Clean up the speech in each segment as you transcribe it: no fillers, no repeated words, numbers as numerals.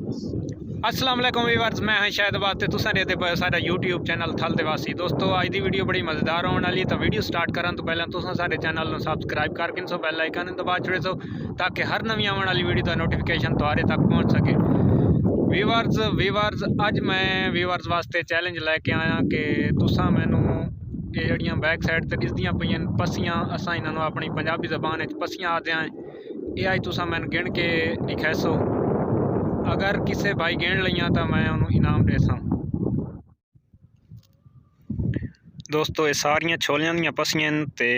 अस्सलाम वालेकुम व्यूअर्स, मैं हाँ शायद बात तुसां दे पे साडा यूट्यूब चैनल थल दी वासी। दोस्तों अज दी वीडियो बड़ी मज़ेदार होने वाली है। तो वीडियो स्टार्ट करन तो पहले तुसां साडे चैनल को सबसक्राइब करके सो बेल आइकन दबा छड़े सो ताकि हर नवी आने वाली वीडियो का नोटिफिकेशन तुम्हारे तक पहुँच सके। व्यूअर्स अज मैं व्यूअर्स वास्ते चैलेंज लैके आया कि तुसां मैनू ये जड़ियाँ बैक साइड ते दिसदियां पईयां पस्सियां, असां इन्हां अपनी पंजाबी ज़बान पस्सियां आखदे आं। ये अज तुसां मैनू गिन के दिखासो। अगर किसी भाई गिन लिया तो मैं उन्होंने इनाम देसा। दोस्तों ये सारिया छोलियां दी पस्सियां ते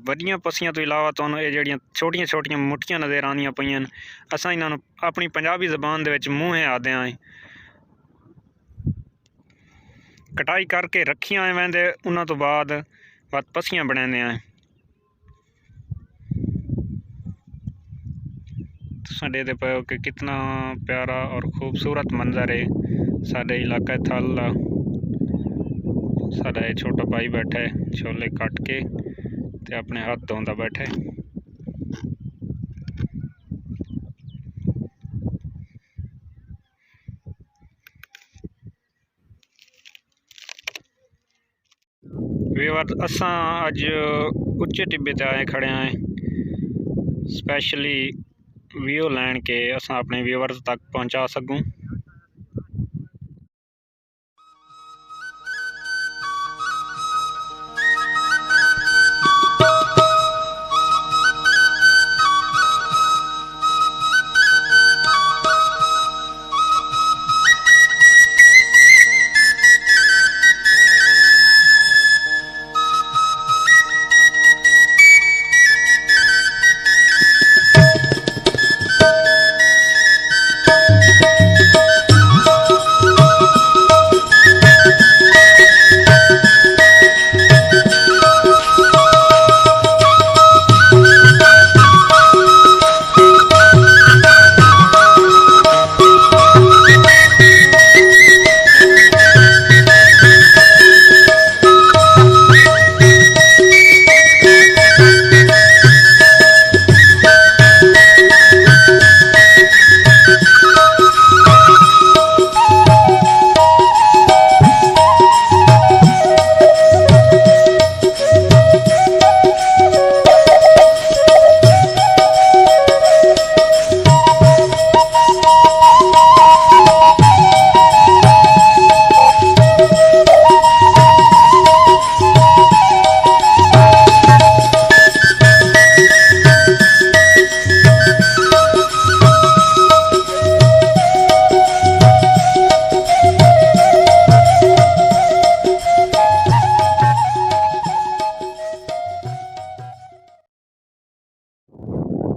वड्डियां पस्सियां तो इलावा तुहानूं ये जड़ियां छोटियां छोटियां मुट्ठियां नज़र आंदियां पईयां असां इन्हां अपनी पंजाबी ज़बान दे विच मूँहे आखदे आं। कटाई करके रखियां वैंदे उन्हां तो बाद पस्सियां बनाने आं। साढ़े दे पे कि कितना प्यारा और खूबसूरत मंजर है साढ़े इलाका थल दा। साढ़ा ये छोटा भाई बैठा है छोले कट के ते अपने हाथ धोंदा बैठा है। व्यूअर्स असां अज उच्चे टिब्बे ते आए खड़े हैं स्पैशली व्यू लैन के असां अपने व्यूअर्स तक पहुंचा सकूं।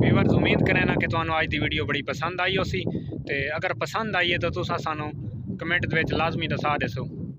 व्यूअर्स उम्मीद करें ना कि तुहानू आज की वीडियो बड़ी पसंद आई होसी। ते अगर पसंद आई है तो तुसां सानू कमेंट दे विच लाजमी दसा देसो।